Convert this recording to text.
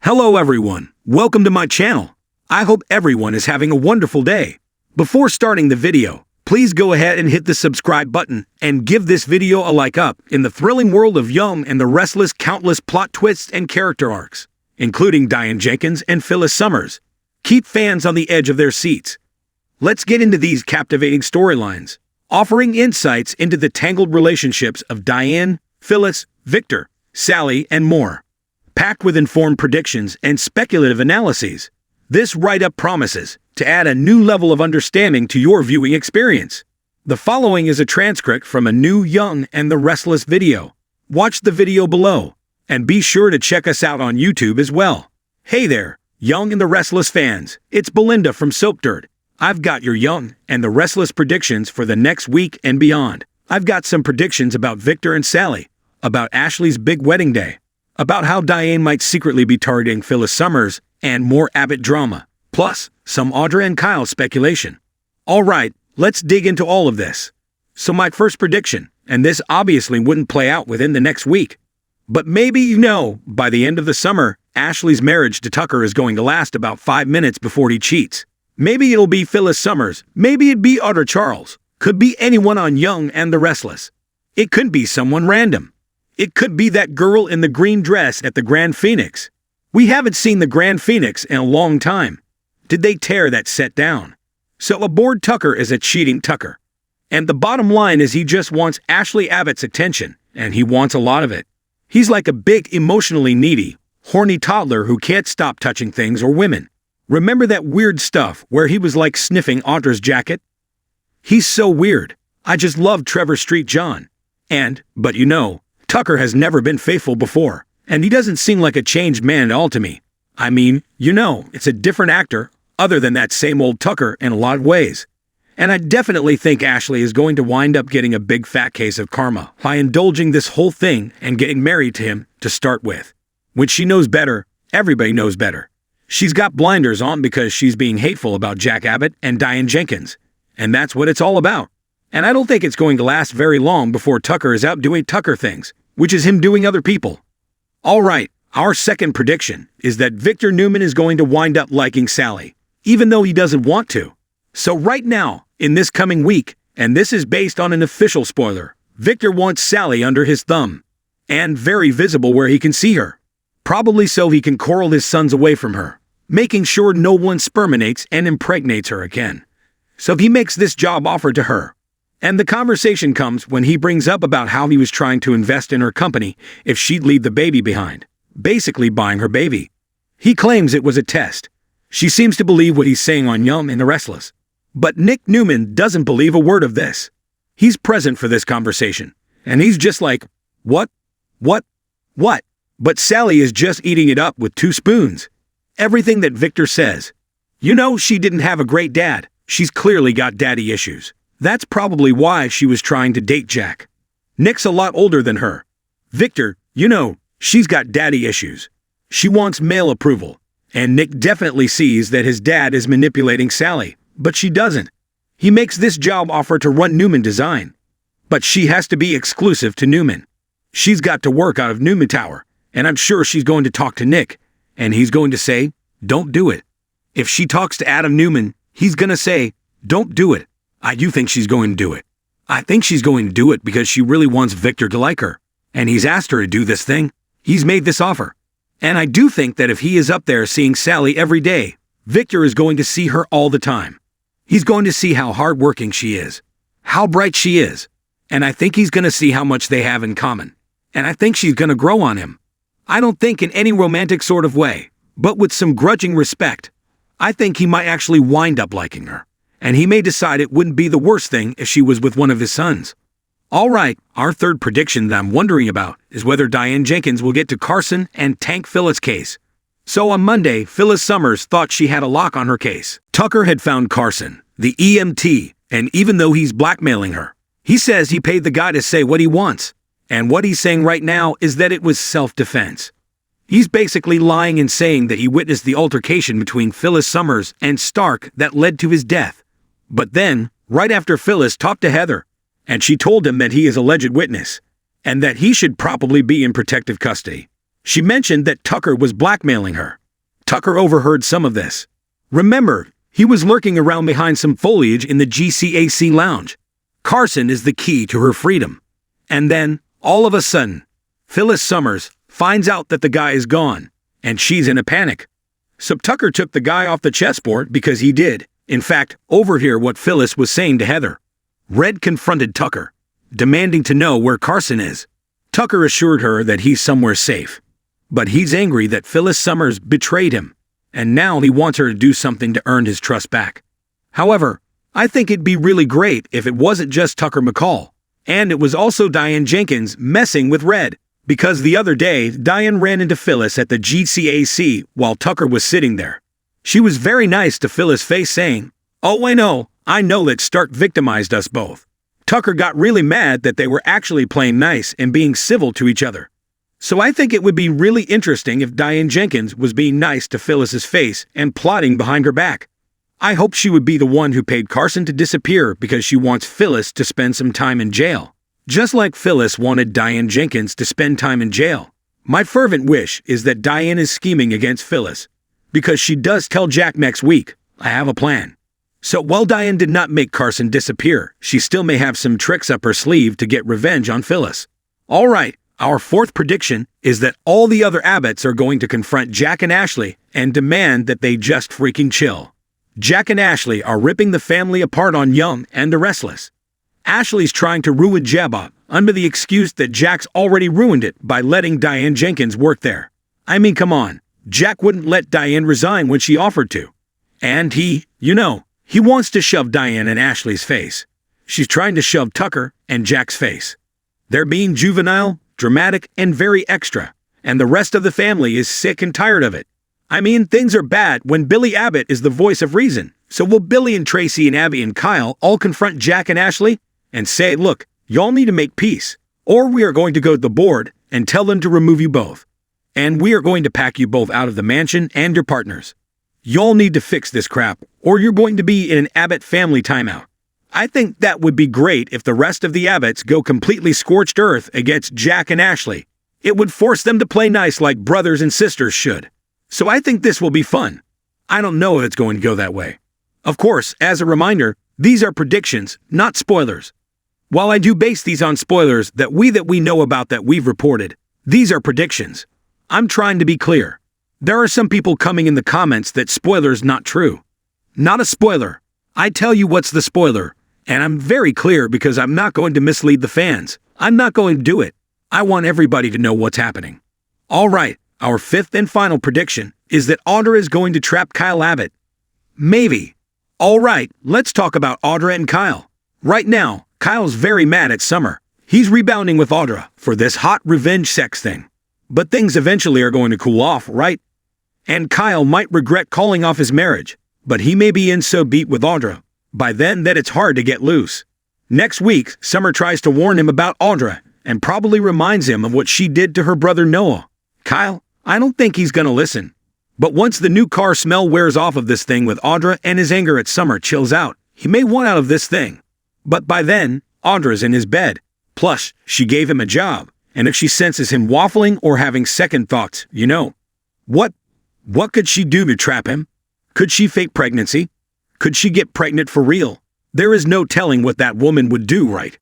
Hello everyone, welcome to my channel. I hope everyone is having a wonderful day. Before starting the video, please go ahead and hit the subscribe button and give this video a like up in the thrilling world of Young and the Restless countless plot twists and character arcs, including Diane Jenkins and Phyllis Summers. Keep fans on the edge of their seats. Let's get into these captivating storylines, offering insights into the tangled relationships of Diane, Phyllis, Victor, Sally, and more. Packed with informed predictions and speculative analyses, this write-up promises to add a new level of understanding to your viewing experience. The following is a transcript from a new Young and the Restless video. Watch the video below, and be sure to check us out on YouTube as well. Hey there, Young and the Restless fans, it's Belinda from Soap Dirt. I've got your Young and the Restless predictions for the next week and beyond. I've got some predictions about Victor and Sally, about Ashley's big wedding day, about how Diane might secretly be targeting Phyllis Summers, and more Abbott drama, plus some Audra and Kyle speculation. Alright, let's dig into all of this. So my first prediction, and this obviously wouldn't play out within the next week, but maybe you know, by the end of the summer, Ashley's marriage to Tucker is going to last about 5 minutes before he cheats. Maybe it'll be Phyllis Summers, maybe it'd be Audra Charles, could be anyone on Young and the Restless. It could be someone random. It could be that girl in the green dress at the Grand Phoenix. We haven't seen the Grand Phoenix in a long time. Did they tear that set down? So a bored Tucker is a cheating Tucker. And the bottom line is he just wants Ashley Abbott's attention, and he wants a lot of it. He's like a big, emotionally needy, horny toddler who can't stop touching things or women. Remember that weird stuff where he was like sniffing Audra's jacket? He's so weird. I just love Trevor Street John. But you know, Tucker has never been faithful before, and he doesn't seem like a changed man at all to me. I mean, you know, it's a different actor, other than that same old Tucker in a lot of ways. And I definitely think Ashley is going to wind up getting a big fat case of karma by indulging this whole thing and getting married to him to start with. When she knows better, everybody knows better. She's got blinders on because she's being hateful about Jack Abbott and Diane Jenkins, and that's what it's all about. And I don't think it's going to last very long before Tucker is out doing Tucker things, which is him doing other people. Alright, our second prediction is that Victor Newman is going to wind up liking Sally, even though he doesn't want to. So right now, in this coming week, and this is based on an official spoiler, Victor wants Sally under his thumb, and very visible where he can see her. Probably so he can coral his sons away from her, making sure no one sperminates and impregnates her again. So he makes this job offer to her. And the conversation comes when he brings up about how he was trying to invest in her company if she'd leave the baby behind, basically buying her baby. He claims it was a test. She seems to believe what he's saying on Young and the Restless. But Nick Newman doesn't believe a word of this. He's present for this conversation, and he's just like, what? But Sally is just eating it up with 2 spoons. Everything that Victor says. You know, she didn't have a great dad. She's clearly got daddy issues. That's probably why she was trying to date Jack. Nick's a lot older than her. Victor, you know, she's got daddy issues. She wants male approval, and Nick definitely sees that his dad is manipulating Sally, but she doesn't. He makes this job offer to run Newman Design, but she has to be exclusive to Newman. She's got to work out of Newman Tower, and I'm sure she's going to talk to Nick, and he's going to say, don't do it. If she talks to Adam Newman, he's going to say, don't do it. I do think she's going to do it. I think she's going to do it because she really wants Victor to like her. And he's asked her to do this thing. He's made this offer. And I do think that if he is up there seeing Sally every day, Victor is going to see her all the time. He's going to see how hardworking she is, how bright she is. And I think he's going to see how much they have in common. And I think she's going to grow on him. I don't think in any romantic sort of way, but with some grudging respect. I think he might actually wind up liking her. And he may decide it wouldn't be the worst thing if she was with one of his sons. Alright, our third prediction that I'm wondering about is whether Diane Jenkins will get to Carson and tank Phyllis' case. So on Monday, Phyllis Summers thought she had a lock on her case. Tucker had found Carson, the EMT, and even though he's blackmailing her, he says he paid the guy to say what he wants. And what he's saying right now is that it was self-defense. He's basically lying and saying that he witnessed the altercation between Phyllis Summers and Stark that led to his death. But then, right after Phyllis talked to Heather, and she told him that he is a alleged witness, and that he should probably be in protective custody, She mentioned that Tucker was blackmailing her. Tucker overheard some of this. Remember, he was lurking around behind some foliage in the GCAC lounge. Carson is the key to her freedom. And then, all of a sudden, Phyllis Summers finds out that the guy is gone, and she's in a panic. So Tucker took the guy off the chessboard because he did, in fact, overhear what Phyllis was saying to Heather. Red confronted Tucker, demanding to know where Carson is. Tucker assured her that he's somewhere safe. But he's angry that Phyllis Summers betrayed him, and now he wants her to do something to earn his trust back. However, I think it'd be really great if it wasn't just Tucker McCall, and it was also Diane Jenkins messing with Red, because the other day, Diane ran into Phyllis at the GCAC while Tucker was sitting there. She was very nice to Phyllis' face, saying, "Oh, I know that Stark victimized us both." Tucker got really mad that they were actually playing nice and being civil to each other. So I think it would be really interesting if Diane Jenkins was being nice to Phyllis's face and plotting behind her back. I hope she would be the one who paid Carson to disappear because she wants Phyllis to spend some time in jail. Just like Phyllis wanted Diane Jenkins to spend time in jail. My fervent wish is that Diane is scheming against Phyllis, because she does tell Jack next week, "I have a plan." So while Diane did not make Carson disappear, she still may have some tricks up her sleeve to get revenge on Phyllis. Alright, our fourth prediction is that all the other Abbotts are going to confront Jack and Ashley and demand that they just freaking chill. Jack and Ashley are ripping the family apart on Young and the Restless. Ashley's trying to ruin Jabba under the excuse that Jack's already ruined it by letting Diane Jenkins work there. I mean, come on, Jack wouldn't let Diane resign when she offered to. And he wants to shove Diane in Ashley's face. She's trying to shove Tucker and Jack's face. They're being juvenile, dramatic, and very extra, and the rest of the family is sick and tired of it. I mean, things are bad when Billy Abbott is the voice of reason. So will Billy and Tracy and Abby and Kyle all confront Jack and Ashley and say, "Look, y'all need to make peace, or we are going to go to the board and tell them to remove you both. And we are going to pack you both out of the mansion and your partners. Y'all need to fix this crap, or you're going to be in an Abbott family timeout." I think that would be great if the rest of the Abbotts go completely scorched earth against Jack and Ashley. It would force them to play nice like brothers and sisters should. So I think this will be fun. I don't know if it's going to go that way. Of course, as a reminder, these are predictions, not spoilers. While I do base these on spoilers that we know about that we've reported, these are predictions. I'm trying to be clear. There are some people coming in the comments that spoilers not true. Not a spoiler. I tell you what's the spoiler, and I'm very clear because I'm not going to mislead the fans. I'm not going to do it. I want everybody to know what's happening. Alright, our fifth and final prediction is that Audra is going to trap Kyle Abbott. Maybe. Alright, let's talk about Audra and Kyle. Right now, Kyle's very mad at Summer. He's rebounding with Audra for this hot revenge sex thing. But things eventually are going to cool off, right? And Kyle might regret calling off his marriage, but he may be in so beat with Audra by then that it's hard to get loose. Next week, Summer tries to warn him about Audra and probably reminds him of what she did to her brother Noah. Kyle, I don't think he's gonna listen. But once the new car smell wears off of this thing with Audra and his anger at Summer chills out, he may want out of this thing. But by then, Audra's in his bed. Plus, she gave him a job. And if she senses him waffling or having second thoughts, what could she do to trap him? Could she fake pregnancy? Could she get pregnant for real? There is no telling what that woman would do, right?